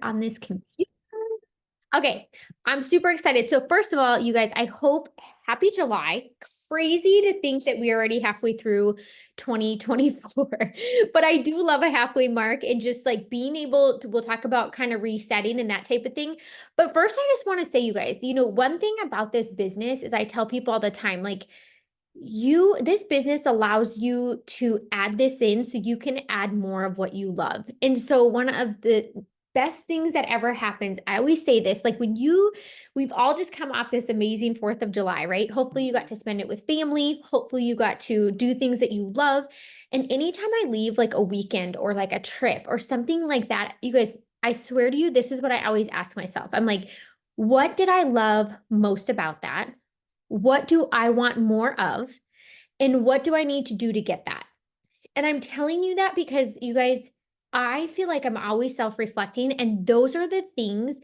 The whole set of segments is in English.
on this computer. Okay, I'm super excited. So first of all, you guys, I hope happy July. Crazy to think that we're already halfway through 2024, but I do love a halfway mark and just like being able to, we'll talk about kind of resetting and that type of thing. But first, I just want to say, you guys, one thing about this business is I tell people all the time, like, this business allows you to add this in so you can add more of what you love. And so one of the best things that ever happens, I always say this, like we've all just come off this amazing 4th of July, right? Hopefully you got to spend it with family. Hopefully you got to do things that you love. And anytime I leave like a weekend or like a trip or something like that, you guys, I swear to you, this is what I always ask myself. I'm like, what did I love most about that? What do I want more of? And what do I need to do to get that? And I'm telling you that because you guys, I feel like I'm always self-reflecting. And those are the things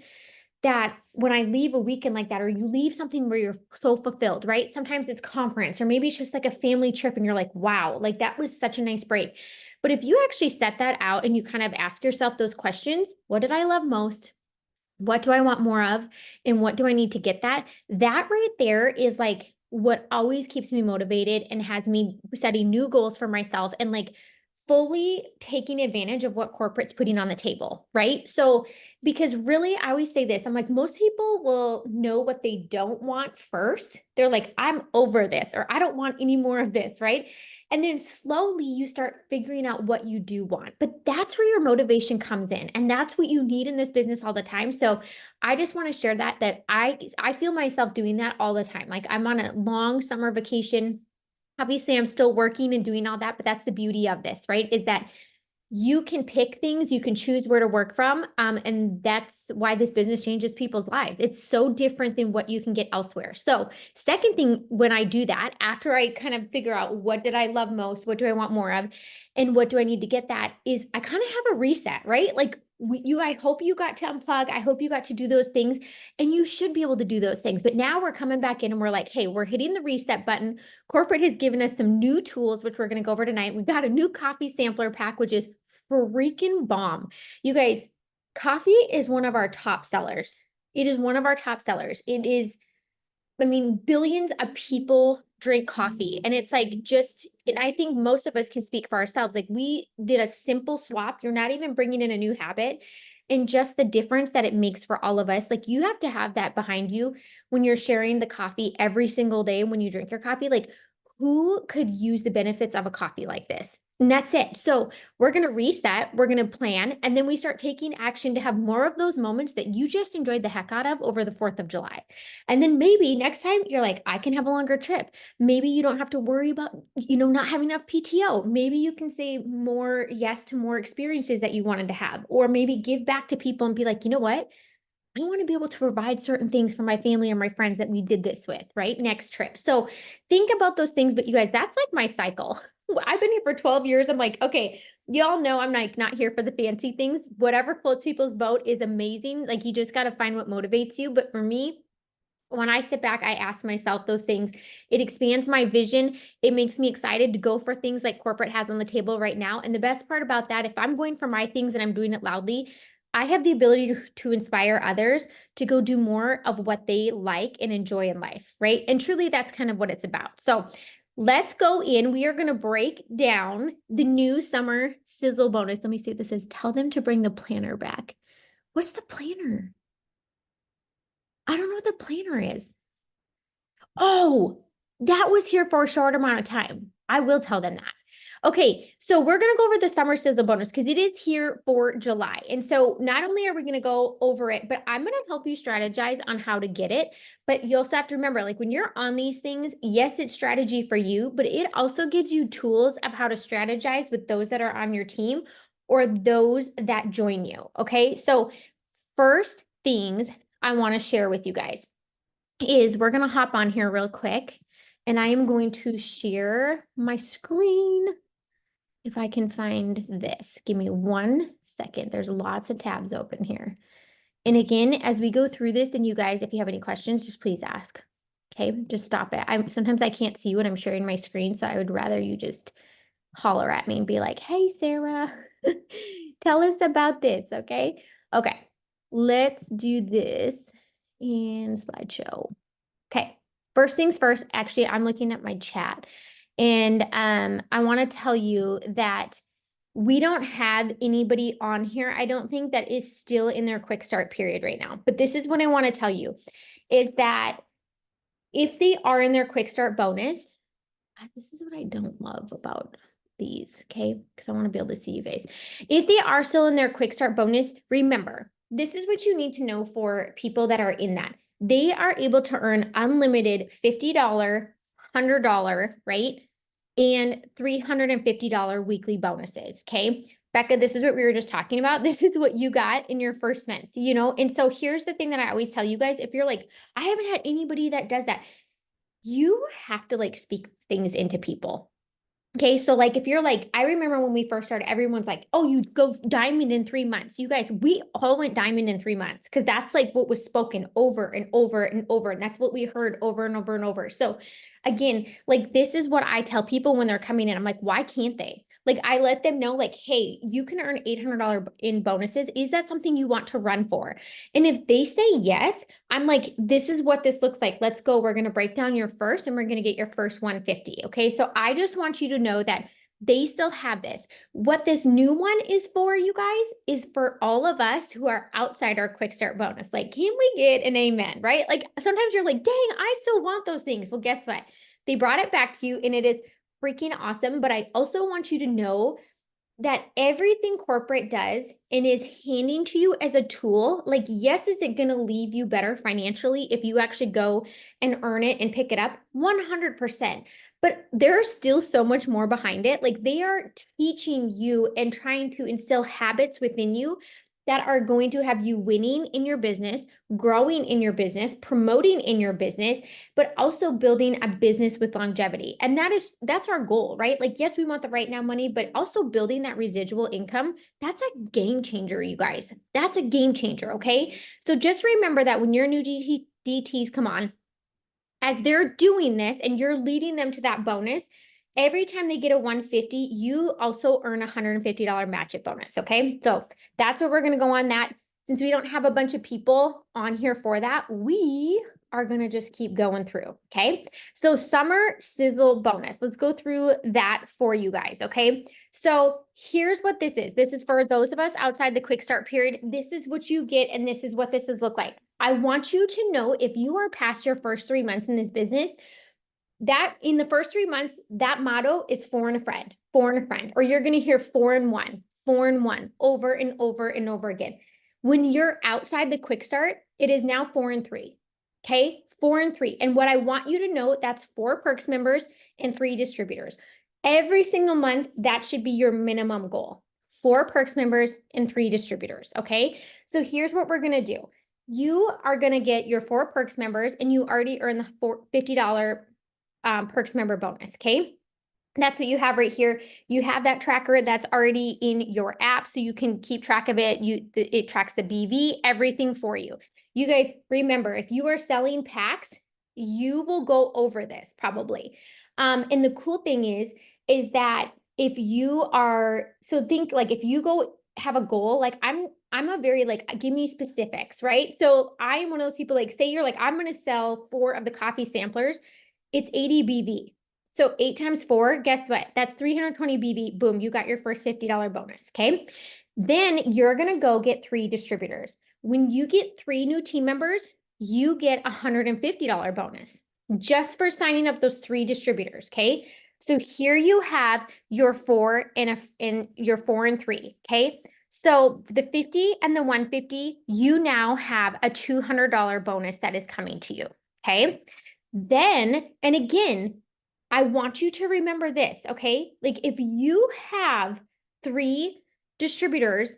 that when I leave a weekend like that, or you leave something where you're so fulfilled, right? Sometimes it's conference, or maybe it's just like a family trip and you're like, wow, like that was such a nice break. But if you actually set that out and you kind of ask yourself those questions, what did I love most? What do I want more of? And what do I need to get that? That right there is like what always keeps me motivated and has me setting new goals for myself and like fully taking advantage of what corporate's putting on the table, right? So, because really, I always say this, I'm like, most people will know what they don't want first. They're like, I'm over this, or I don't want any more of this, right? And then slowly you start figuring out what you do want. But that's where your motivation comes in. And that's what you need in this business all the time. So I just want to share that I feel myself doing that all the time. Like I'm on a long summer vacation. Obviously, I'm still working and doing all that, but that's the beauty of this, right? Is that you can pick things, you can choose where to work from. And that's why this business changes people's lives. It's so different than what you can get elsewhere. So, second thing, when I do that, after I kind of figure out what did I love most, what do I want more of, and what do I need to get that, is I kind of have a reset, right? Like I hope you got to unplug. I hope you got to do those things, and you should be able to do those things. But now we're coming back in and we're like, hey, we're hitting the reset button. Corporate has given us some new tools, which we're going to go over tonight. We've got a new coffee sampler pack, which is freaking bomb. You guys, coffee is one of our top sellers. It is one of our top sellers. It is, I mean, billions of people drink coffee. And it's like and I think most of us can speak for ourselves. Like we did a simple swap. You're not even bringing in a new habit. And just the difference that it makes for all of us. Like you have to have that behind you when you're sharing the coffee every single day when you drink your coffee. Like who could use the benefits of a coffee like this? And that's it. So we're going to reset, we're going to plan, and then we start taking action to have more of those moments that you just enjoyed the heck out of over the 4th of July. And then maybe next time you're like, I can have a longer trip. Maybe you don't have to worry about, not having enough PTO. Maybe you can say more yes to more experiences that you wanted to have, or maybe give back to people and be like, you know what? I want to be able to provide certain things for my family or my friends that we did this with, right? Next trip. So think about those things. But you guys, that's like my cycle. I've been here for 12 years. I'm like, okay, y'all know I'm like not here for the fancy things. Whatever floats people's boat is amazing. Like you just got to find what motivates you. But for me, when I sit back, I ask myself those things. It expands my vision. It makes me excited to go for things like corporate has on the table right now. And the best part about that, if I'm going for my things and I'm doing it loudly, I have the ability to inspire others to go do more of what they like and enjoy in life, right? And truly, that's kind of what it's about. So let's go in. We are going to break down the new summer Sizzle bonus. Let me see what this is. Tell them to bring the planner back. What's the planner? I don't know what the planner is. Oh, that was here for a short amount of time. I will tell them that. Okay, so we're going to go over the summer sizzle bonus because it is here for July. And so not only are we going to go over it, but I'm going to help you strategize on how to get it. But you also have to remember, like when you're on these things, yes, it's strategy for you, but it also gives you tools of how to strategize with those that are on your team or those that join you. Okay, so first things I want to share with you guys is we're going to hop on here real quick and I am going to share my screen. If I can find this, give me 1 second. There's lots of tabs open here. And again, as we go through this, and you guys, if you have any questions, just please ask. Okay, just stop it. Sometimes I can't see when I'm sharing my screen, so I would rather you just holler at me and be like, hey, Sarah, tell us about this, okay? Okay, let's do this in slideshow. Okay, first things first, actually, I'm looking at my chat and I want to tell you that we don't have anybody on here, I don't think, that is still in their quick start period right now. But this is what I want to tell you is that if they are in their quick start bonus, this is what I don't love about these, okay? Because I want to be able to see you guys. If they are still in their quick start bonus, remember, this is what you need to know for people that are in that. They are able to earn unlimited $50, $100, right? And $350 weekly bonuses, okay? Becca, this is what we were just talking about. This is what you got in your first month, you know? And so here's the thing that I always tell you guys, if you're like, I haven't had anybody that does that, you have to like speak things into people. Okay, so like if you're like, I remember when we first started, everyone's like, oh, you go diamond in 3 months. You guys, we all went diamond in 3 months because that's like what was spoken over and over and over. And that's what we heard over and over and over. So again, like this is what I tell people when they're coming in. I'm like, why can't they? Like I let them know like, hey, you can earn $800 in bonuses. Is that something you want to run for? And if they say yes, I'm like, this is what this looks like. Let's go. We're going to break down your first and we're going to get your first 150. Okay. So I just want you to know that they still have this. What this new one is for, you guys, is for all of us who are outside our quick start bonus. Like, can we get an amen, right? Like sometimes you're like, dang, I still want those things. Well, guess what? They brought it back to you and it is freaking awesome. But I also want you to know that everything corporate does and is handing to you as a tool, like, yes, is it going to leave you better financially if you actually go and earn it and pick it up? 100%. But there's still so much more behind it. Like they are teaching you and trying to instill habits within you that are going to have you winning in your business, growing in your business, promoting in your business, but also building a business with longevity. And that's our goal, right? Like, yes, we want the right now money, but also building that residual income. That's a game changer, you guys. That's a game changer. Okay. So just remember that when your new DTs come on, as they're doing this and you're leading them to that bonus, every time they get a 150, you also earn a $150 match it bonus. Okay. So that's what we're going to go on that. Since we don't have a bunch of people on here for that, we are going to just keep going through. Okay. So summer sizzle bonus. Let's go through that for you guys. Okay. So here's what this is. This is for those of us outside the quick start period. This is what you get. And this is what this is look like. I want you to know if you are past your first 3 months in this business, that in the first 3 months, that motto is 4 and a friend, 4 and a friend, or you're going to hear 4 and 1, 4 and 1 over and over and over again. When you're outside the quick start, it is now 4 and 3. Okay. 4 and 3. And what I want you to know, that's 4 perks members and 3 distributors. Every single month, that should be your minimum goal. 4 perks members and 3 distributors. Okay. So here's what we're going to do. You are going to get your 4 perks members and you already earn the $50 perks member bonus. Okay. That's what you have right here. You have that tracker that's already in your app so you can keep track of it. It tracks the BV, everything for you. You guys remember, if you are selling packs, you will go over this probably. And the cool thing is that if you are, so think like if you go have a goal, like I'm a very like, give me specifics, right? So I am one of those people like, say you're like, I'm going to sell 4 of the coffee samplers. It's 80 BV. So 8 times 4, guess what? That's 320 BV. Boom, you got your first $50 bonus. Okay. Then you're going to go get 3 distributors. When you get 3 new team members, you get a $150 bonus just for signing up those 3 distributors. Okay. So here you have your 4 and your 4 and 3. Okay. So the 50 and the 150, you now have a $200 bonus that is coming to you. Okay. Then, and again, I want you to remember this, okay? Like if you have 3 distributors,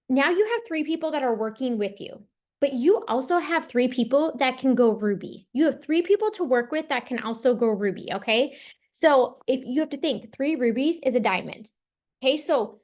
now you have 3 people that are working with you, but you also have 3 people that can go Ruby. You have 3 people to work with that can also go Ruby, okay? So if you have to think 3 rubies is a diamond. Okay, so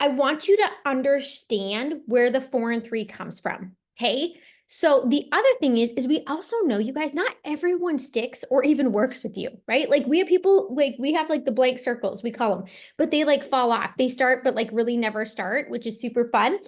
I want you to understand where the 4 and 3 comes from, okay? So the other thing is we also know, you guys, not everyone sticks or even works with you, right? Like we have people, like we have like the blank circles, we call them, but they like fall off. They start, but like really never start, which is super fun.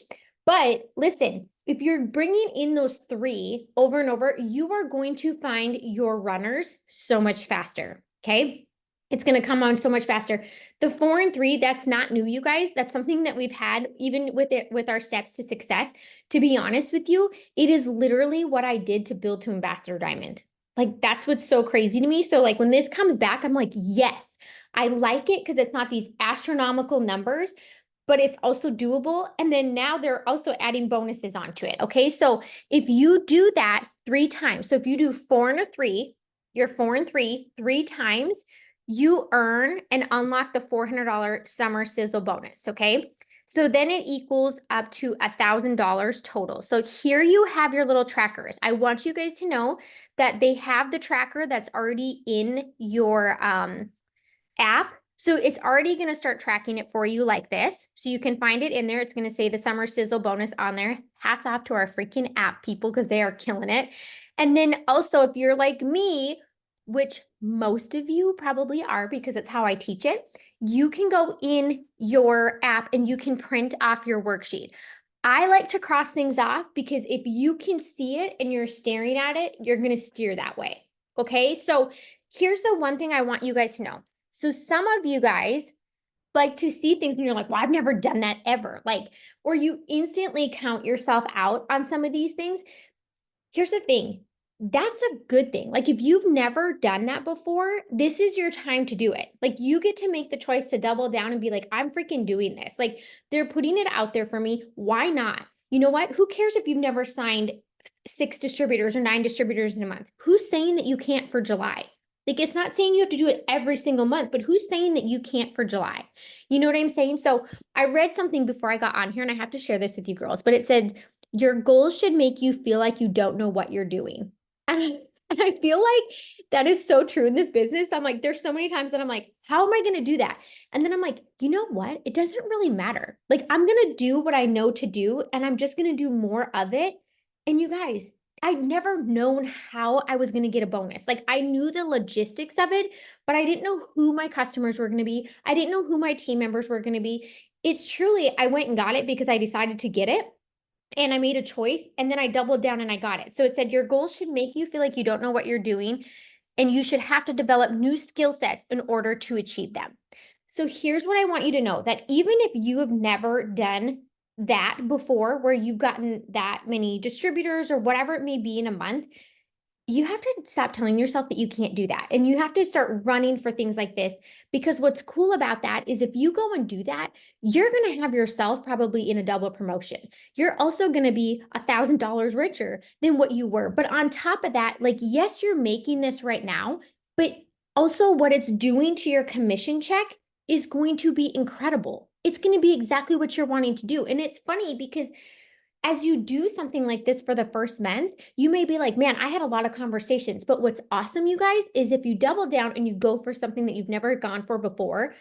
But listen, if you're bringing in those 3 over and over, you are going to find your runners so much faster. Okay. It's going to come on so much faster. The 4 and 3, that's not new, you guys. That's something that we've had even with our steps to success. To be honest with you, it is literally what I did to build to Ambassador Diamond. Like, that's what's so crazy to me. So like when this comes back, I'm like, yes, I like it because it's not these astronomical numbers, but it's also doable. And then now they're also adding bonuses onto it. Okay. So if you do that 3 times, so if you do 4 and a 3, you're 4 and 3, 3 times, you earn and unlock the $400 summer Sizzle bonus. Okay. So then it equals up to $1,000 total. So here you have your little trackers. I want you guys to know that they have the tracker that's already in your app. So it's already going to start tracking it for you like this. So you can find it in there. It's going to say the summer Sizzle bonus on there. Hats off to our freaking app people because they are killing it. And then also if you're like me, which most of you probably are because it's how I teach it, you can go in your app and you can print off your worksheet. I like to cross things off because if you can see it and you're staring at it, you're going to steer that way. Okay. So here's the one thing I want you guys to know. So some of you guys like to see things and you're like, well, I've never done that ever. Like, or you instantly count yourself out on some of these things. Here's the thing. That's a good thing. Like if you've never done that before, this is your time to do it. Like you get to make the choice to double down and be like, I'm freaking doing this. Like they're putting it out there for me. Why not? You know what? Who cares if you've never signed 6 distributors or 9 distributors in a month? Who's saying that you can't for July? Like it's not saying you have to do it every single month, but who's saying that you can't for July? You know what I'm saying? So I read something before I got on here and I have to share this with you girls, but it said, your goals should make you feel like you don't know what you're doing. And I feel like that is so true in this business. I'm like, there's so many times that I'm like, how am I going to do that? And then I'm like, you know what? It doesn't really matter. Like, I'm going to do what I know to do, and I'm just going to do more of it. And you guys, I'd never known how I was going to get a bonus. Like, I knew the logistics of it, but I didn't know who my customers were going to be. I didn't know who my team members were going to be. It's truly, I went and got it because I decided to get it. And I made a choice and then I doubled down and I got it. So it said your goals should make you feel like you don't know what you're doing and you should have to develop new skill sets in order to achieve them. So here's what I want you to know, that even if you have never done that before, where you've gotten that many distributors or whatever it may be in a month, you have to stop telling yourself that you can't do that. And you have to start running for things like this, because what's cool about that is if you go and do that, you're going to have yourself probably in a double promotion. You're also going to be $1,000 richer than what you were. But on top of that, like, yes, you're making this right now, but also what it's doing to your commission check is going to be incredible. It's going to be exactly what you're wanting to do. And it's funny because as you do something like this for the first month, you may be like, man, I had a lot of conversations. But what's awesome, you guys, is if you double down and you go for something that you've never gone for before,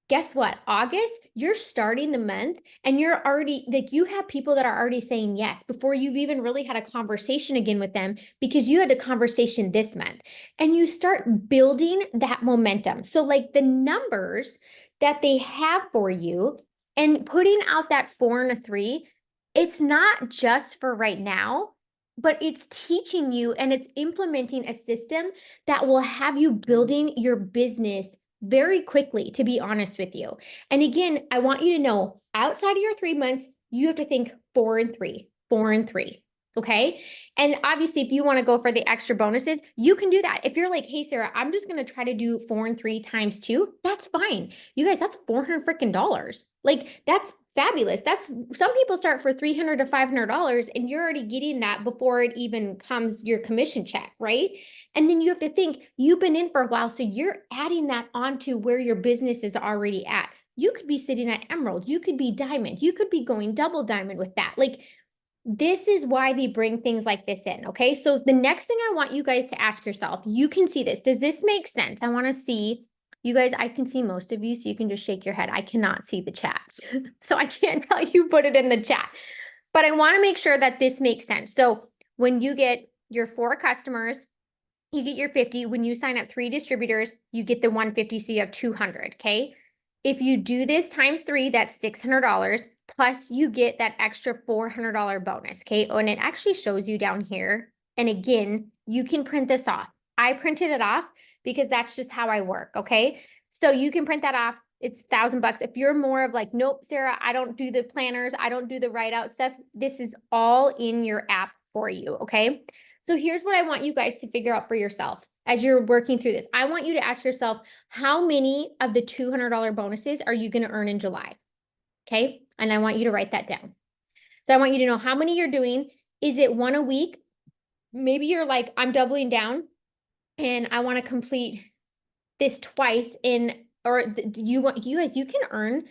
guess what? August, you're starting the month and you're already like, you have people that are already saying yes before you've even really had a conversation again with them because you had a conversation this month, and you start building that momentum. So like the numbers that they have for you and putting out that 4 and a 3, it's not just for right now, but it's teaching you and it's implementing a system that will have you building your business very quickly, to be honest with you. And again, I want you to know, outside of your 3 months, you have to think 4 and 3, 4 and 3. Okay. And obviously, if you want to go for the extra bonuses, you can do that. If you're like, hey, Sarah, I'm just going to try to do 4 and 3 times 2, that's fine. You guys, that's $400 freaking dollars. Like, that's fabulous. That's, some people start for $300 to $500 and you're already getting that before it even comes your commission check, right? And then you have to think, you've been in for a while, so you're adding that onto where your business is already at. You could be sitting at Emerald, you could be Diamond, you could be going double Diamond with that. Like, this is why they bring things like this in, okay? So the next thing I want you guys to ask yourself, you can see this. Does this make sense? I want to see, you guys, I can see most of you, so you can just shake your head. I cannot see the chat, so I can't tell you put it in the chat. But I want to make sure that this makes sense. So when you get your 4 customers, you get your 50. When you sign up 3 distributors, you get the 150, so you have 200, okay? If you do this times 3, that's $600, plus you get that extra $400 bonus, okay? Oh, and it actually shows you down here. And again, you can print this off. I printed it off because that's just how I work, okay? So you can print that off. It's $1,000. If you're more of like, nope, Sarah, I don't do the planners, I don't do the write out stuff, this is all in your app for you, okay? So here's what I want you guys to figure out for yourself as you're working through this. I want you to ask yourself, how many of the $200 bonuses are you going to earn in July? Okay. And I want you to write that down. So I want you to know how many you're doing. Is it one a week? Maybe you're like, I'm doubling down and I want to complete this twice you guys, you can earn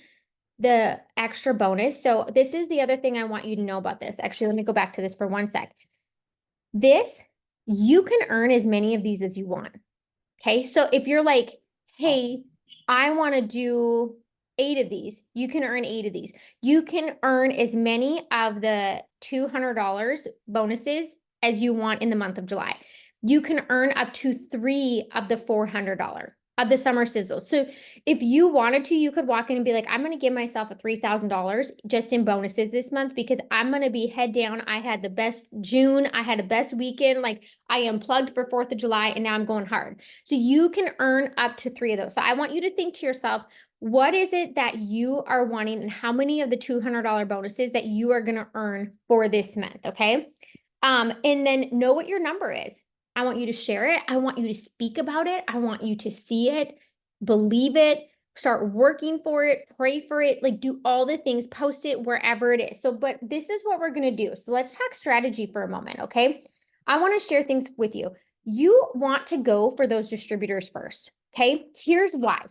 the extra bonus. So this is the other thing I want you to know about this. Actually, let me go back to this for one sec. You can earn as many of these as you want. Okay. So if you're like, hey, I want to do 8 of these, you can earn 8 of these. You can earn as many of the $200 bonuses as you want in the month of July. You can earn up to 3 of the $400 of the summer sizzles. So if you wanted to, you could walk in and be like, I'm going to give myself a $3,000 just in bonuses this month because I'm going to be head down. I had the best June. I had the best weekend. Like I unplugged for 4th of July and now I'm going hard. So you can earn up to 3 of those. So I want you to think to yourself, what is it that you are wanting and how many of the $200 bonuses that you are going to earn for this month? Okay. And then know what your number is. I want you to share it. I want you to speak about it. I want you to see it, believe it, start working for it, pray for it, like do all the things, post it wherever it is. So, but this is what we're going to do. So let's talk strategy for a moment. Okay. I want to share things with you. You want to go for those distributors first. Okay. Here's why.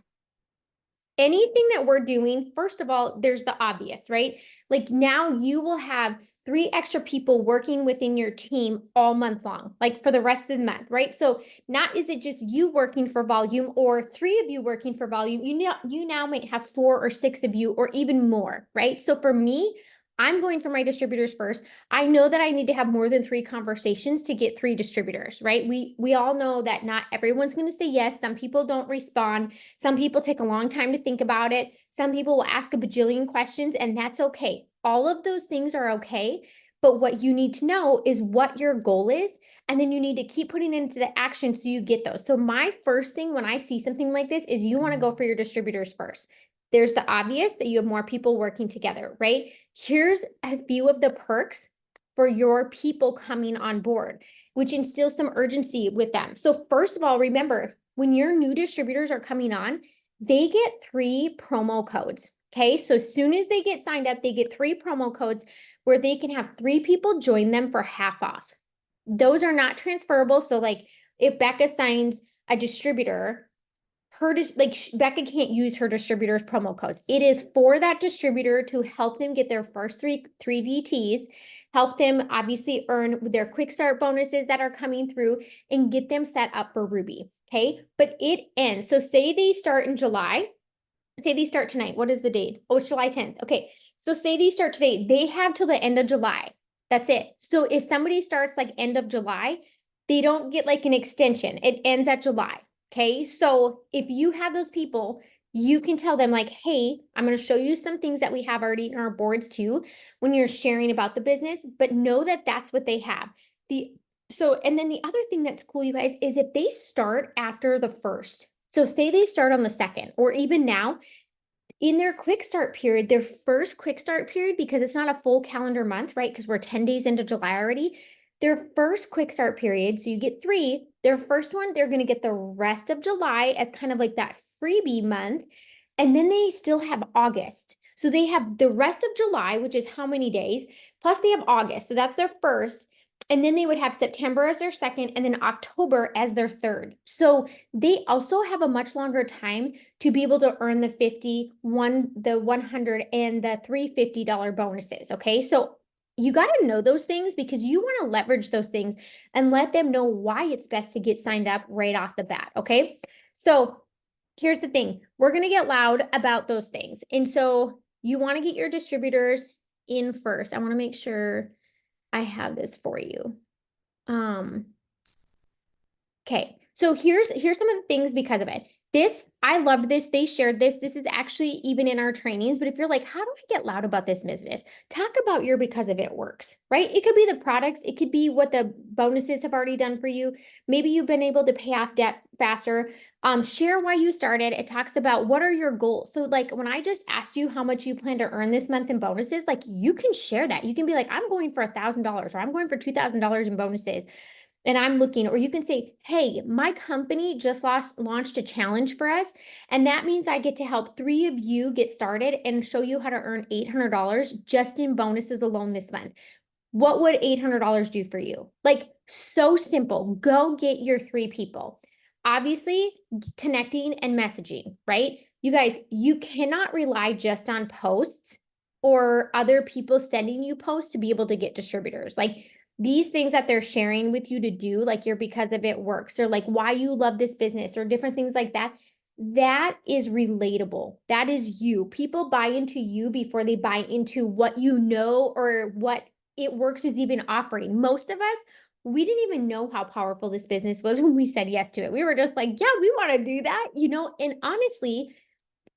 Anything that we're doing, first of all, there's the obvious, right? Like now you will have 3 extra people working within your team all month long, like for the rest of the month, right? So not is it just you working for volume or 3 of you working for volume, you now might have 4 or 6 of you or even more, right? So for me, I'm going for my distributors first. I know that I need to have more than 3 conversations to get 3 distributors, right? We all know that not everyone's going to say yes. Some people don't respond. Some people take a long time to think about it. Some people will ask a bajillion questions, and that's okay. All of those things are okay. But what you need to know is what your goal is. And then you need to keep putting it into the action so you get those. So my first thing when I see something like this is you want to go for your distributors first. There's the obvious that you have more people working together, right? Here's a few of the perks for your people coming on board, which instills some urgency with them. So first of all, remember, when your new distributors are coming on, they get 3 promo codes. Okay. So as soon as they get signed up, they get 3 promo codes where they can have 3 people join them for half off. Those are not transferable. So like if Becca signs a distributor, Becca can't use her distributor's promo codes. It is for that distributor to help them get their first three DTs, help them obviously earn their quick start bonuses that are coming through and get them set up for Ruby. Okay. But it ends. So say they start in July, say they start tonight. What is the date? Oh, it's July 10th. Okay. So say they start today, they have till the end of July. That's it. So if somebody starts like end of July, they don't get like an extension. It ends at July. Okay. So if you have those people, you can tell them like, hey, I'm going to show you some things that we have already in our boards too, when you're sharing about the business, but know that that's what they have. And then the other thing that's cool, you guys, is if they start after the 1st, so say they start on the 2nd, or even now in their quick start period, their first quick start period, because it's not a full calendar month, right? Because we're 10 days into July already. Their first quick start period, so you get 3, their first one, they're going to get the rest of July as kind of like that freebie month. And then they still have August. So they have the rest of July, which is how many days, plus they have August. So that's their first. And then they would have September as their second and then October as their third. So they also have a much longer time to be able to earn the 100 and the $350 bonuses. Okay. So you got to know those things because you want to leverage those things and let them know why it's best to get signed up right off the bat. Okay. So here's the thing. We're going to get loud about those things. And so you want to get your distributors in first. I want to make sure I have this for you. Okay. So here's some of the things because of it. I loved this. They shared this. This is actually even in our trainings. But if you're like, how do I get loud about this business? Talk about your because of it works, right? It could be the products. It could be what the bonuses have already done for you. Maybe you've been able to pay off debt faster. Share why you started. It talks about what are your goals. So like when I just asked you how much you plan to earn this month in bonuses, like you can share that. You can be like, I'm going for $1,000 or I'm going for $2,000 in bonuses. And I'm looking, or you can say, hey, my company just launched a challenge for us. And that means I get to help 3 of you get started and show you how to earn $800 just in bonuses alone this month. What would $800 do for you? Like, so simple. Go get your 3 people. Obviously, connecting and messaging, right? You guys, you cannot rely just on posts or other people sending you posts to be able to get distributors. Like, these things that they're sharing with you to do, like your because of it works, or like why you love this business, or different things like that, that is relatable. That is you. People buy into you before they buy into what you know or what it works is even offering. Most of us, we didn't even know how powerful this business was when we said yes to it. We were just like, yeah, we want to do that, and honestly,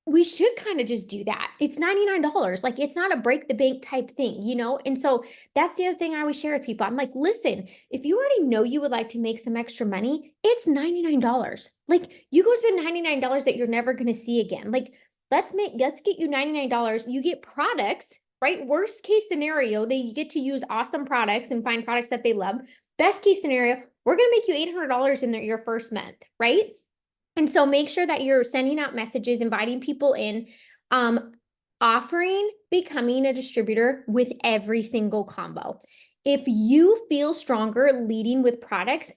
we should kind of just do that. It's $99. Like it's not a break the bank type thing. And so that's the other thing I always share with people. I'm like, listen, if you already know you would like to make some extra money, it's $99. Like you go spend $99 that you're never going to see again. Like let's get you $99. You get products, right? Worst case scenario, they get to use awesome products and find products that they love. Best case scenario, we're going to make you $800 in your first month, right? And so make sure that you're sending out messages, inviting people in, offering becoming a distributor with every single combo. If you feel stronger leading with products,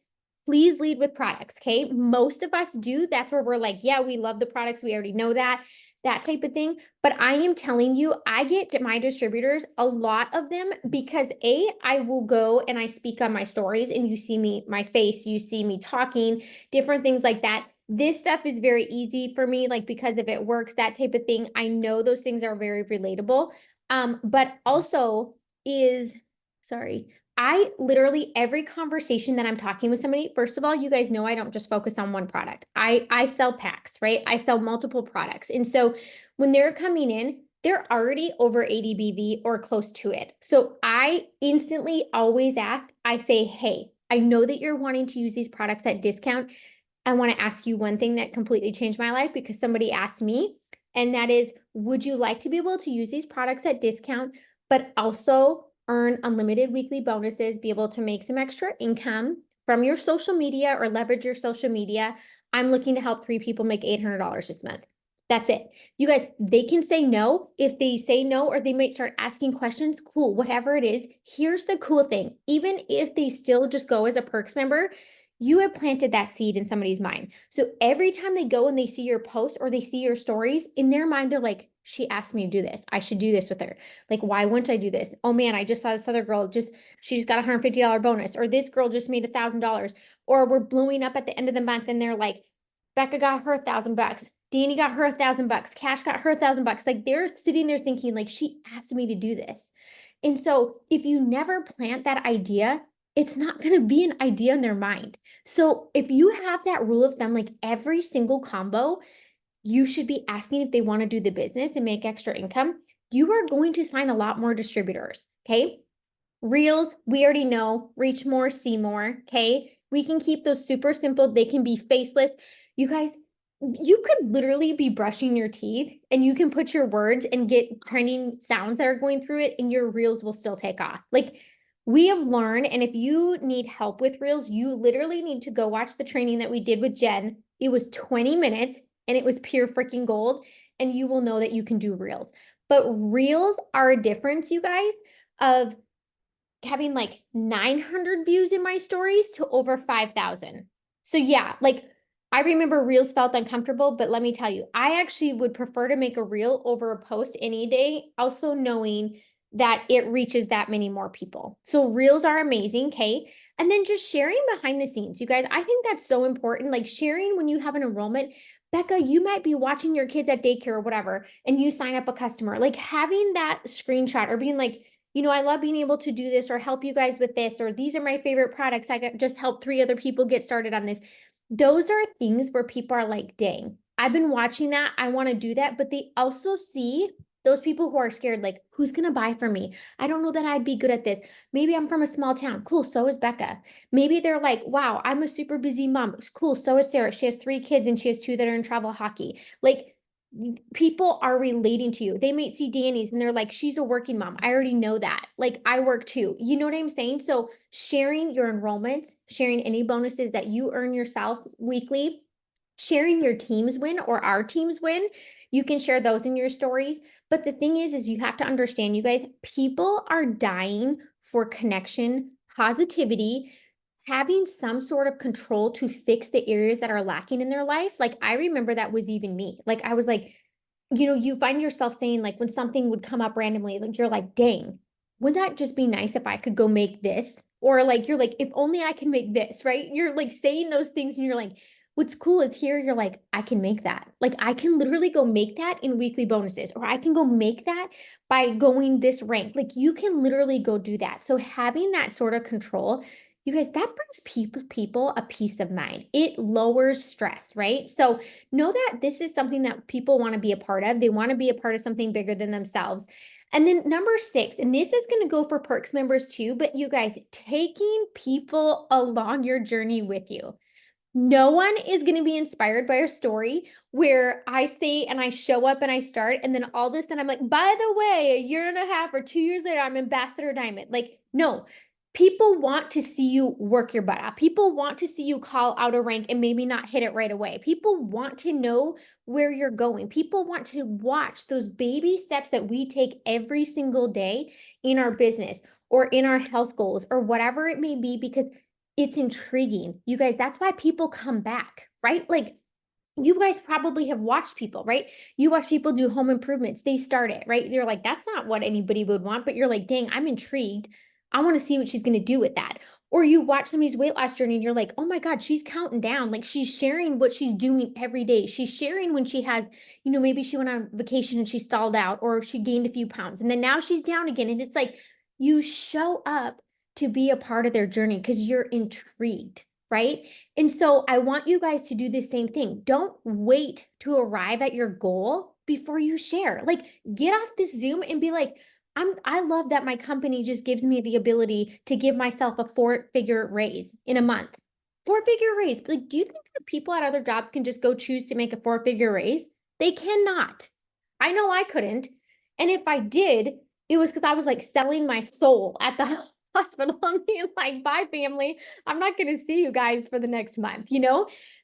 please lead with products, okay? Most of us do. That's where we're like, yeah, we love the products. We already know that type of thing. But I am telling you, I get my distributors, a lot of them, because I will go and I speak on my stories and you see me, my face, you see me talking, different things like that. This stuff is very easy for me, like because if it works, that type of thing. I know those things are very relatable. But also sorry, I literally every conversation that I'm talking with somebody, first of all, you guys know I don't just focus on one product. I sell packs, right? I sell multiple products. And so when they're coming in, they're already over 80 BV or close to it. So I instantly always ask, I say, hey, I know that you're wanting to use these products at discount. I want to ask you one thing that completely changed my life because somebody asked me, and that is, would you like to be able to use these products at discount, but also earn unlimited weekly bonuses, be able to make some extra income from your social media or leverage your social media? I'm looking to help 3 people make $800 this month. That's it. You guys, they can say no. If they say no, or they might start asking questions, cool, whatever it is. Here's the cool thing. Even if they still just go as a perks member, you have planted that seed in somebody's mind. So every time they go and they see your posts or they see your stories, in their mind, they're like, she asked me to do this. I should do this with her. Like, why wouldn't I do this? Oh man, I just saw this other girl she just got a $150 bonus, or this girl just made $1,000, or we're blowing up at the end of the month and they're like, Becca got her $1,000. Danny got her $1,000. Cash got her $1,000. Like they're sitting there thinking like, she asked me to do this. And so if you never plant that idea, it's not going to be an idea in their mind. So if you have that rule of thumb, like every single combo, you should be asking if they want to do the business and make extra income. You are going to sign a lot more distributors. Okay. Reels, we already know, reach more, see more. Okay. We can keep those super simple. They can be faceless. You guys, you could literally be brushing your teeth and you can put your words and get trending sounds that are going through it, and your reels will still take off. Like we have learned, and if you need help with reels, you literally need to go watch the training that we did with Jen. It was 20 minutes and it was pure freaking gold, and you will know that you can do reels. But reels are a difference, you guys, of having like 900 views in my stories to over 5,000. So yeah, like I remember reels felt uncomfortable, but let me tell you, I actually would prefer to make a reel over a post any day, also knowing that it reaches that many more people. So reels are amazing, okay? And then just sharing behind the scenes. You guys, I think that's so important. Like sharing when you have an enrollment. Becca, you might be watching your kids at daycare or whatever, and you sign up a customer. Like having that screenshot or being like, I love being able to do this or help you guys with this, or these are my favorite products. I just helped 3 other people get started on this. Those are things where people are like, dang, I've been watching that. I want to do that. But they also see those people who are scared, like, who's going to buy from me? I don't know that I'd be good at this. Maybe I'm from a small town. Cool. So is Becca. Maybe they're like, wow, I'm a super busy mom. Cool. So is Sarah. She has 3 kids and she has 2 that are in travel hockey. Like, people are relating to you. They might see Danny's and they're like, she's a working mom. I already know that. Like, I work too. You know what I'm saying? So sharing your enrollments, sharing any bonuses that you earn yourself weekly, sharing your team's win or our team's win, you can share those in your stories. But the thing is you have to understand, you guys, people are dying for connection, positivity, having some sort of control to fix the areas that are lacking in their life. Like, I remember that was even me. Like, I was like, you find yourself saying, like, when something would come up randomly, like, you're like, dang, wouldn't that just be nice if I could go make this? Or like, you're like, if only I can make this, right? You're like saying those things and you're like, what's cool is here, you're like, I can make that. Like, I can literally go make that in weekly bonuses, or I can go make that by going this rank. Like, you can literally go do that. So having that sort of control, you guys, that brings people a peace of mind. It lowers stress, right? So know that this is something that people want to be a part of. They want to be a part of something bigger than themselves. And then number 6, and this is going to go for perks members too, but you guys, taking people along your journey with you. No one is going to be inspired by a story where I say and I show up and I start, and then all of a sudden I'm like, by the way, a year and a half or 2 years later, I'm Ambassador Diamond. Like, no, people want to see you work your butt out. People want to see you call out a rank and maybe not hit it right away. People want to know where you're going. People want to watch those baby steps that we take every single day in our business or in our health goals or whatever it may be, because it's intriguing. You guys, that's why people come back, right? Like, you guys probably have watched people, right? You watch people do home improvements. They start it, right? You're like, that's not what anybody would want, but you're like, dang, I'm intrigued. I want to see what she's going to do with that. Or you watch somebody's weight loss journey and you're like, oh my God, she's counting down. Like, she's sharing what she's doing every day. She's sharing when she has, maybe she went on vacation and she stalled out, or she gained a few pounds and then now she's down again. And it's like, you show up to be a part of their journey because you're intrigued, right? And so I want you guys to do the same thing. Don't wait to arrive at your goal before you share. Like, get off this Zoom and be like, I love that my company just gives me the ability to give myself a 4-figure raise in a month. 4-figure raise. Like, do you think that people at other jobs can just go choose to make a 4-figure raise? They cannot. I know I couldn't. And if I did, it was because I was like selling my soul at the hospital. I'm being like, bye, family. I'm not going to see you guys for the next month,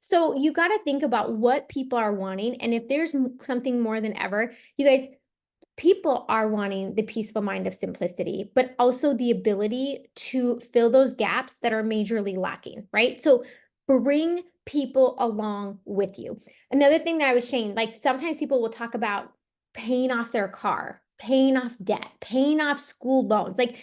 So you got to think about what people are wanting. And if there's something more than ever, you guys, people are wanting the peaceful mind of simplicity, but also the ability to fill those gaps that are majorly lacking, right? So bring people along with you. Another thing that I was saying, like, sometimes people will talk about paying off their car, paying off debt, paying off school loans. Like,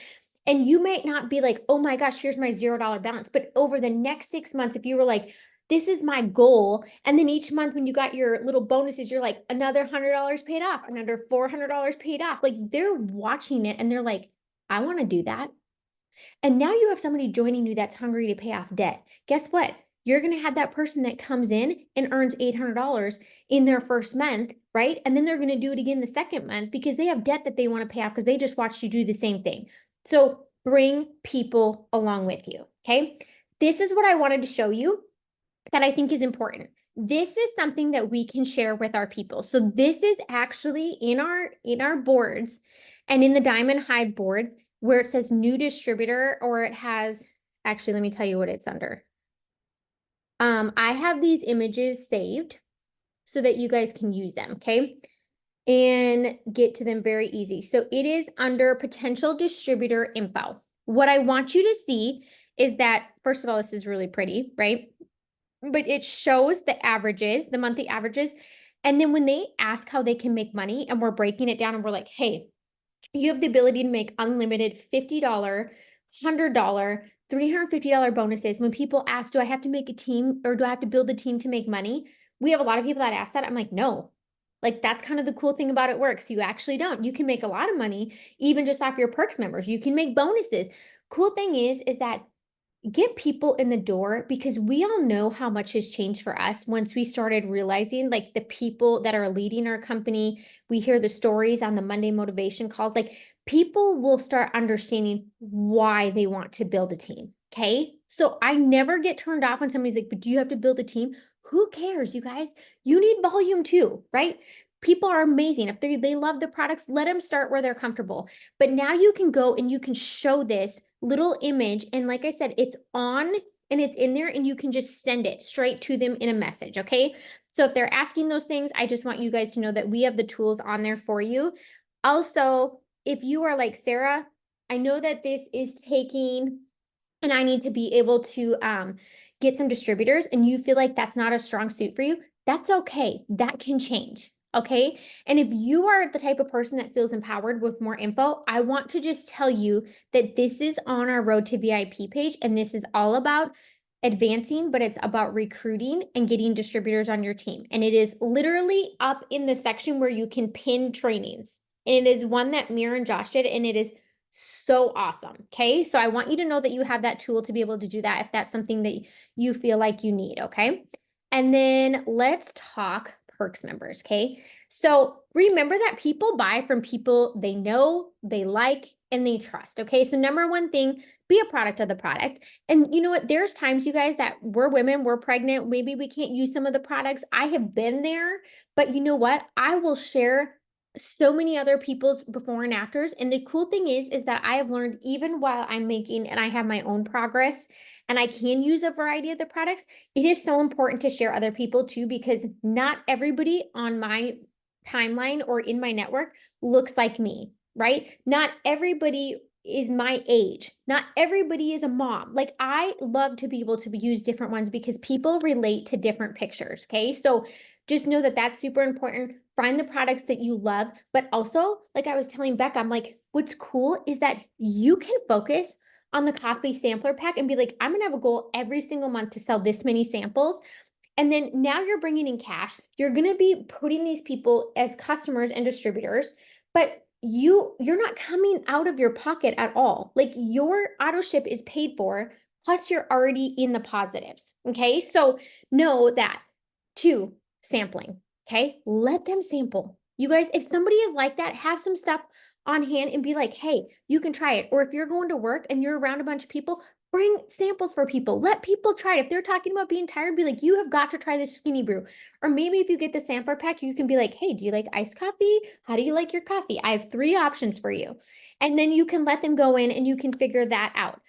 and you might not be like, oh my gosh, here's my $0 balance. But over the next 6 months, if you were like, this is my goal. And then each month when you got your little bonuses, you're like, another $100 paid off, another $400 paid off. Like, they're watching it and they're like, I want to do that. And now you have somebody joining you that's hungry to pay off debt. Guess what? You're going to have that person that comes in and earns $800 in their first month, right? And then they're going to do it again the second month because they have debt that they want to pay off because they just watched you do the same thing. So bring people along with you, okay? This is what I wanted to show you that I think is important. This is something that we can share with our people. So this is actually in our boards and in the Diamond Hive board where it says new distributor, or it has, actually, let me tell you what it's under. I have these images saved so that you guys can use them, okay? And get to them very easy. So it is under potential distributor info. What I want you to see is that, first of all, this is really pretty, right? But it shows the averages, the monthly averages. And then when they ask how they can make money and we're breaking it down and we're like, hey, you have the ability to make unlimited $50, $100, $350 bonuses. When people ask, do I have to make a team or do I have to build a team to make money? We have a lot of people that ask that. I'm like, no. Like, that's kind of the cool thing about it works. You actually don't. You can make a lot of money even just off your perks members. You can make bonuses. Cool thing is that get people in the door, because we all know how much has changed for us once we started realizing, like, the people that are leading our company. We hear the stories on the Monday motivation calls. Like, people will start understanding why they want to build a team. Okay. So I never get turned off when somebody's like, but do you have to build a team? Who cares, you guys? You need volume too, right? People are amazing. If they love the products, let them start where they're comfortable. But now you can go and you can show this little image. And like I said, it's on and it's in there, and you can just send it straight to them in a message. Okay. So if they're asking those things, I just want you guys to know that we have the tools on there for you. Also, if you are like, Sarah, I know that this is taking, and I need to be able to get some distributors, and you feel like that's not a strong suit for you, that's okay. That can change. Okay. And if you are the type of person that feels empowered with more info, I want to just tell you that this is on our Road to VIP page, and this is all about advancing, but it's about recruiting and getting distributors on your team. And it is literally up in the section where you can pin trainings. And it is one that Mira and Josh did, and it is so awesome. Okay. So I want you to know that you have that tool to be able to do that if that's something that you feel like you need. Okay. And then let's talk perks members. Okay. So remember that people buy from people they know, they like, and they trust. Okay. So number one thing, be a product of the product. And you know what? There's times, you guys, that we're women, we're pregnant. Maybe we can't use some of the products. I have been there, but you know what? I will share so many other people's before and afters. And the cool thing is that I have learned, even while I'm making and I have my own progress and I can use a variety of the products, it is so important to share other people too, because not everybody on my timeline or in my network looks like me, right? Not everybody is my age. Not everybody is a mom. Like, I love to be able to use different ones because people relate to different pictures. Okay. So just know that that's super important. Find the products that you love, but also, like I was telling Becca, I'm like, what's cool is that you can focus on the coffee sampler pack and be like, I'm going to have a goal every single month to sell this many samples. And then now you're bringing in cash. You're going to be putting these people as customers and distributors, but you're not coming out of your pocket at all. Like, your auto ship is paid for, plus you're already in the positives. Okay. So know that. Two, sampling. Okay. Let them sample. You guys, if somebody is like that, have some stuff on hand and be like, hey, you can try it. Or if you're going to work and you're around a bunch of people, bring samples for people. Let people try it. If they're talking about being tired, be like, you have got to try this skinny brew. Or maybe if you get the sampler pack, you can be like, hey, do you like iced coffee? How do you like your coffee? I have 3 options for you. And then you can let them go in and you can figure that out.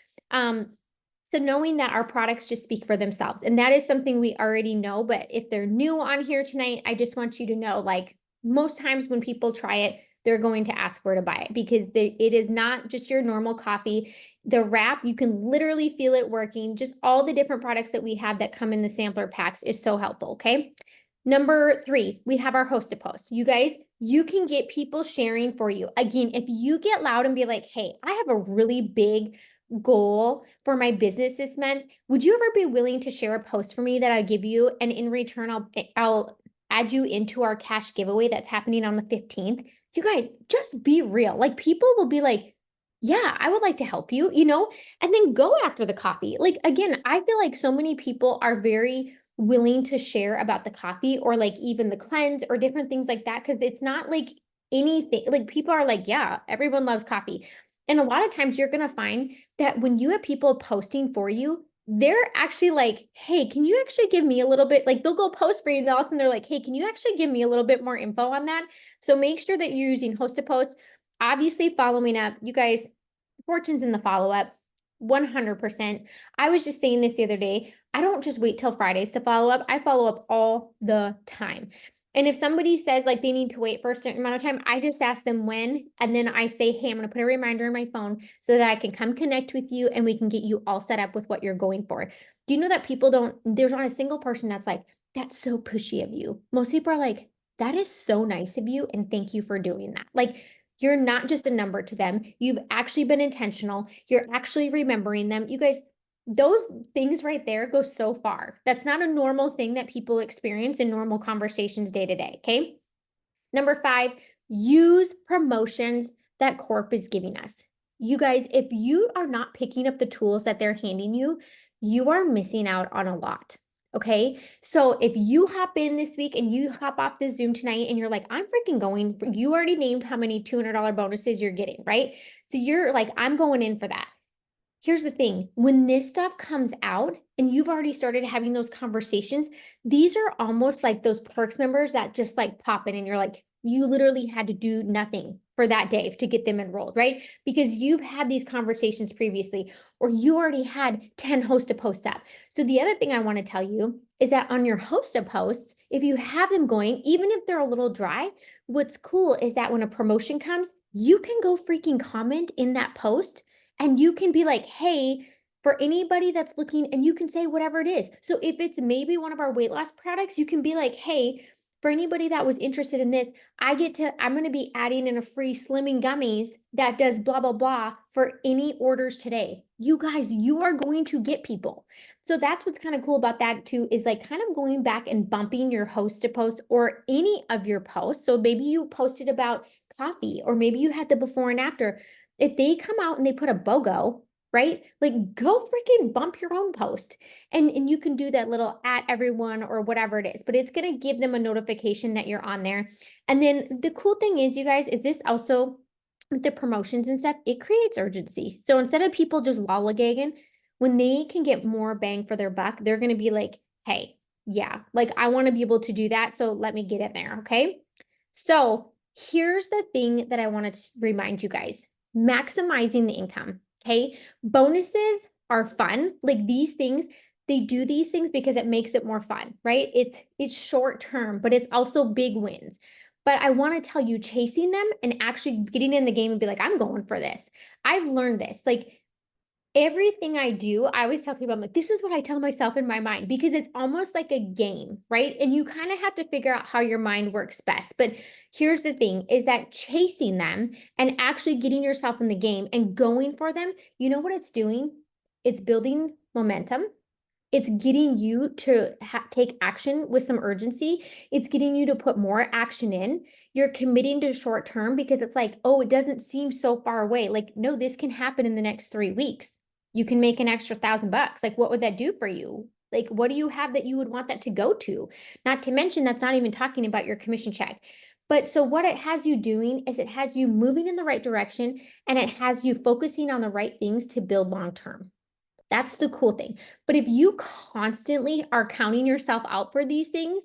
So knowing that our products just speak for themselves, and that is something we already know, but if they're new on here tonight, I just want you to know, like, most times when people try it, they're going to ask where to buy it, because it is not just your normal coffee. The wrap, you can literally feel it working. Just all the different products that we have that come in the sampler packs is so helpful. Okay. Number 3, we have our host to post. You guys, you can get people sharing for you. Again, if you get loud and be like, hey, I have a really big goal for my business this month, would you ever be willing to share a post for me that I give you? And in return, I'll add you into our cash giveaway that's happening on the 15th. You guys, just be real. Like, people will be like, yeah, I would like to help you, and then go after the coffee. Like, again, I feel like so many people are very willing to share about the coffee, or like even the cleanse or different things like that. Cause it's not like anything, like, people are like, yeah, everyone loves coffee. And a lot of times you're going to find that when you have people posting for you, they're actually like, hey, can you actually give me a little bit? Like, they'll go post for you, and all of a sudden they're like, hey, can you actually give me a little bit more info on that? So make sure that you're using host to post. Obviously, following up, you guys, fortunes in the follow up, 100%. I was just saying this the other day. I don't just wait till Fridays to follow up. I follow up all the time. And if somebody says like they need to wait for a certain amount of time, I just ask them when, and then I say, hey, I'm going to put a reminder in my phone so that I can come connect with you and we can get you all set up with what you're going for. Do you know that there's not a single person that's like, that's so pushy of you. Most people are like, that is so nice of you, and thank you for doing that. Like, you're not just a number to them. You've actually been intentional. You're actually remembering them. You guys, those things right there go so far. That's not a normal thing that people experience in normal conversations day to day. Okay. Number 5, use promotions that Corp is giving us. You guys, if you are not picking up the tools that they're handing you, you are missing out on a lot. Okay. So if you hop in this week and you hop off the Zoom tonight and you're like, I'm freaking going, you already named how many $200 bonuses you're getting, right? So you're like, I'm going in for that. Here's the thing, when this stuff comes out and you've already started having those conversations, these are almost like those perks members that just like pop in and you're like, you literally had to do nothing for that day to get them enrolled, right? Because you've had these conversations previously, or you already had 10 host to posts up. So the other thing I want to tell you is that on your host to posts, if you have them going, even if they're a little dry, what's cool is that when a promotion comes, you can go freaking comment in that post and you can be like, hey, for anybody that's looking, and you can say whatever it is. So if it's maybe one of our weight loss products, you can be like, hey, for anybody that was interested in this, I'm going to be adding in a free slimming gummies that does blah, blah, blah for any orders today. You guys, you are going to get people. So that's what's kind of cool about that too, is like kind of going back and bumping your host to post or any of your posts. So maybe you posted about coffee, or maybe you had the before and after. If they come out and they put a BOGO, right? Like go freaking bump your own post. And you can do that little at everyone or whatever it is, but it's going to give them a notification that you're on there. And then the cool thing is, you guys, is this also with the promotions and stuff, it creates urgency. So instead of people just lollygagging, when they can get more bang for their buck, they're going to be like, hey, yeah, like I want to be able to do that. So let me get in there. Okay. So here's the thing that I want to remind you guys, maximizing the income. Okay. Bonuses are fun. Like these things, they do these things because it makes it more fun, right? It's short term, but it's also big wins. But I want to tell you, chasing them and actually getting in the game and be like, I'm going for this. I've learned this. Like everything I do, I always tell people, I'm like, this is what I tell myself in my mind, because it's almost like a game, right? And you kind of have to figure out how your mind works best. But here's the thing, is that chasing them and actually getting yourself in the game and going for them, you know what it's doing? It's building momentum. It's getting you to take action with some urgency. It's getting you to put more action in. You're committing to short term because it's like, oh, it doesn't seem so far away. Like, no, this can happen in the next 3 weeks. You can make an extra $1,000. Like, what would that do for you? Like, what do you have that you would want that to go to? Not to mention, that's not even talking about your commission check. But so what it has you doing is it has you moving in the right direction, and it has you focusing on the right things to build long term. That's the cool thing. But if you constantly are counting yourself out for these things,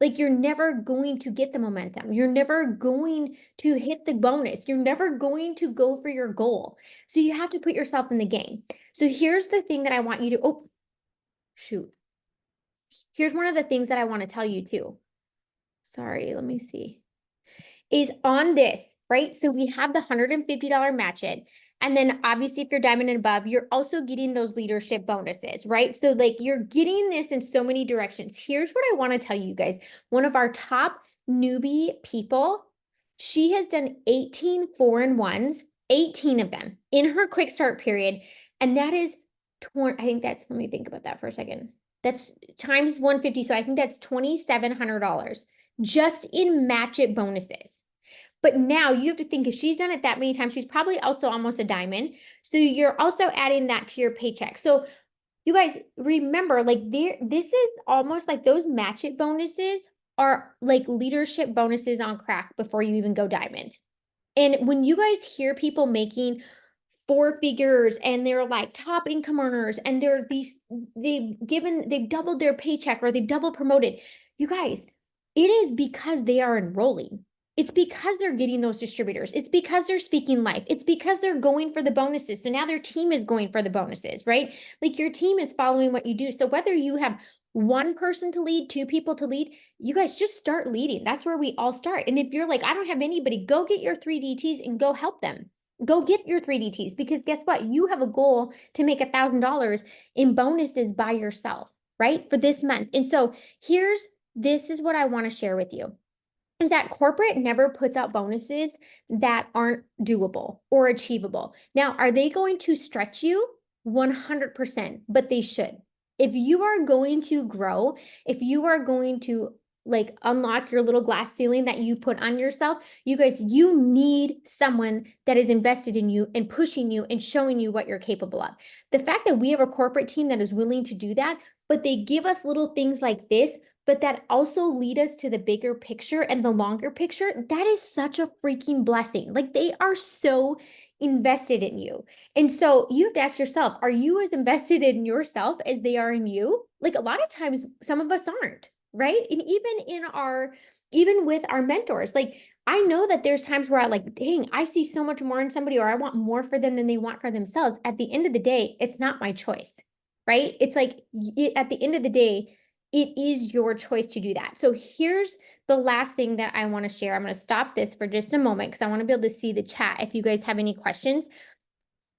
like you're never going to get the momentum. You're never going to hit the bonus. You're never going to go for your goal. So you have to put yourself in the game. So here's the thing that I want you to, oh, shoot. Here's one of the things that I want to tell you too. Sorry, let me see. Is on this, right? So we have the $150 match it. And then obviously if you're diamond and above, you're also getting those leadership bonuses, right? So like you're getting this in so many directions. Here's what I want to tell you guys. One of our top newbie people, she has done 18 4-in-1s, 18 of them in her quick start period. And that is 20, I think that's, let me think about that for a second. That's times 150. So I think that's $2,700 just in match it bonuses. But now you have to think, if she's done it that many times, she's probably also almost a diamond. So you're also adding that to your paycheck. So you guys remember, like this is almost like those match it bonuses are like leadership bonuses on crack before you even go diamond. And when you guys hear people making 4 figures and they're like top income earners and they've doubled their paycheck or they've double promoted, you guys, it is because they are enrolling. It's because they're getting those distributors. It's because they're speaking live. It's because they're going for the bonuses. So now their team is going for the bonuses, right? Like your team is following what you do. So whether you have one person to lead, 2 people to lead, you guys just start leading. That's where we all start. And if you're like, I don't have anybody, go get your 3DTs and go help them. Go get your 3DTs, because guess what? You have a goal to make $1,000 in bonuses by yourself, right? For this month. And so this is what I want to share with you, is that corporate never puts out bonuses that aren't doable or achievable. Now, are they going to stretch you? 100%, but they should. If you are going to grow, if you are going to like unlock your little glass ceiling that you put on yourself. You guys, you need someone that is invested in you and pushing you and showing you what you're capable of. The fact that we have a corporate team that is willing to do that, but they give us little things like this, but that also lead us to the bigger picture and the longer picture, that is such a freaking blessing. Like they are so invested in you. And so you have to ask yourself, are you as invested in yourself as they are in you? Like a lot of times, some of us aren't, right? And even with our mentors, like I know that there's times where I like, dang, I see so much more in somebody, or I want more for them than they want for themselves. At the end of the day, it's not my choice, right? It's like at the end of the day, it is your choice to do that. So here's the last thing that I want to share. I'm going to stop this for just a moment because I want to be able to see the chat if you guys have any questions.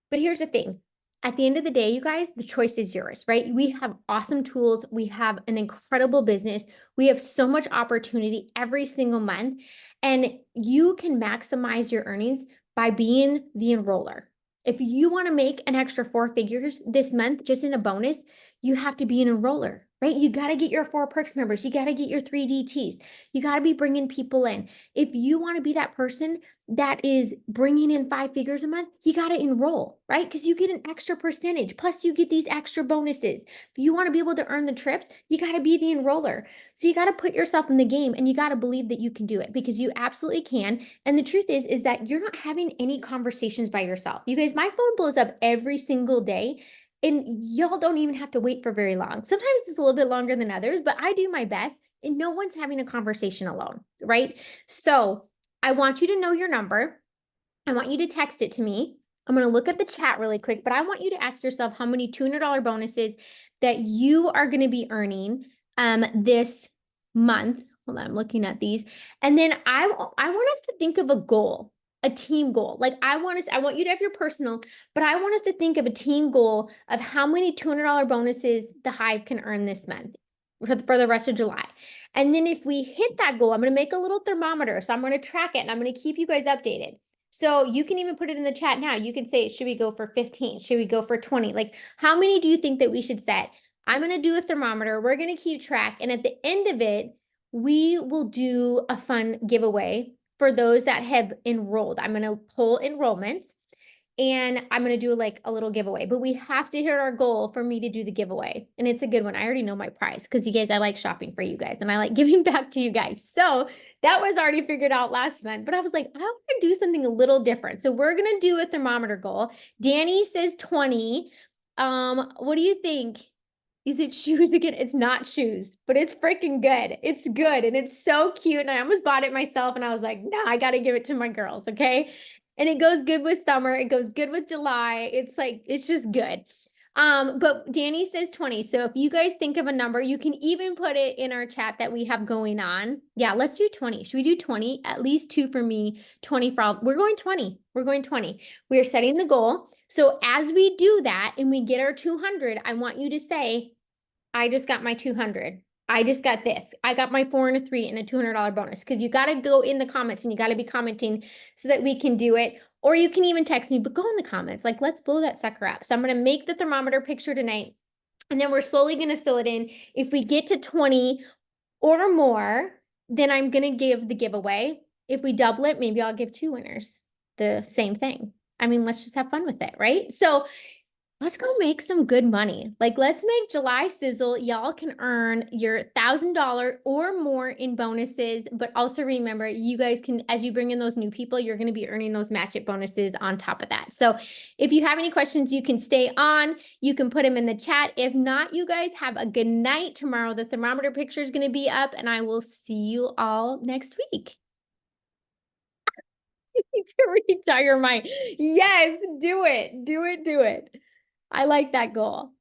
But here's the thing. At the end of the day, you guys, the choice is yours, right? We have awesome tools. We have an incredible business. We have so much opportunity every single month. And you can maximize your earnings by being the enroller. If you want to make an extra 4 figures this month, just in a bonus, you have to be an enroller, right? You got to get your 4 perks members. You got to get your 3 DTs. You got to be bringing people in. If you want to be that person that is bringing in 5 figures a month, you got to enroll, right? Because you get an extra percentage. Plus, you get these extra bonuses. If you want to be able to earn the trips, you got to be the enroller. So you got to put yourself in the game and you got to believe that you can do it because you absolutely can. And the truth is that you're not having any conversations by yourself. You guys, my phone blows up every single day. And y'all don't even have to wait for very long. Sometimes it's a little bit longer than others, but I do my best and no one's having a conversation alone, right? So I want you to know your number. I want you to text it to me. I'm going to look at the chat really quick, but I want you to ask yourself how many $200 bonuses that you are going to be earning this month. Hold on, I'm looking at these. And then I want us to think of a goal, a team goal. Like I want you to have your personal, but I want us to think of a team goal of how many $200 bonuses the Hive can earn this month for the rest of July. And then if we hit that goal, I'm going to make a little thermometer. So I'm going to track it and I'm going to keep you guys updated. So you can even put it in the chat now. You can say, should we go for 15? Should we go for 20? Like, how many do you think that we should set? I'm going to do a thermometer. We're going to keep track. And at the end of it, we will do a fun giveaway for those that have enrolled. I'm going to pull enrollments. And I'm going to do like a little giveaway, but we have to hit our goal for me to do the giveaway. And it's a good one. I already know my prize because you guys, I like shopping for you guys and I like giving back to you guys. So that was already figured out last month, but I was like, I want to do something a little different. So we're going to do a thermometer goal. Danny says 20. What do you think? Is it shoes again? It's not shoes, but it's freaking good. It's good. And it's so cute. And I almost bought it myself. And I was like, no, I got to give it to my girls. Okay. And it goes good with summer. It goes good with July. It's like, it's just good. But Danny says 20. So if you guys think of a number, you can even put it in our chat that we have going on. Yeah, let's do 20. Should we do 20? At least 2 for me, 20 for all. We're going 20. We're going 20. We are setting the goal. So as we do that and we get our 200, I want you to say, I just got my 200. I just got this. I got my 4 and a 3 and a $200 bonus. Because you got to go in the comments and you got to be commenting so that we can do it. Or you can even text me, but go in the comments. Like, let's blow that sucker up. So I'm going to make the thermometer picture tonight. And then we're slowly going to fill it in. If we get to 20 or more, then I'm going to give the giveaway. If we double it, maybe I'll give 2 winners the same thing. I mean, let's just have fun with it, right? So let's go make some good money. Like, let's make July Sizzle. Y'all can earn your $1,000 or more in bonuses. But also remember, you guys can, as you bring in those new people, you're going to be earning those match it bonuses on top of that. So if you have any questions, you can stay on. You can put them in the chat. If not, you guys have a good night. Tomorrow, the thermometer picture is going to be up, and I will see you all next week. To retire my, yes, do it. Do it. Do it. I like that goal.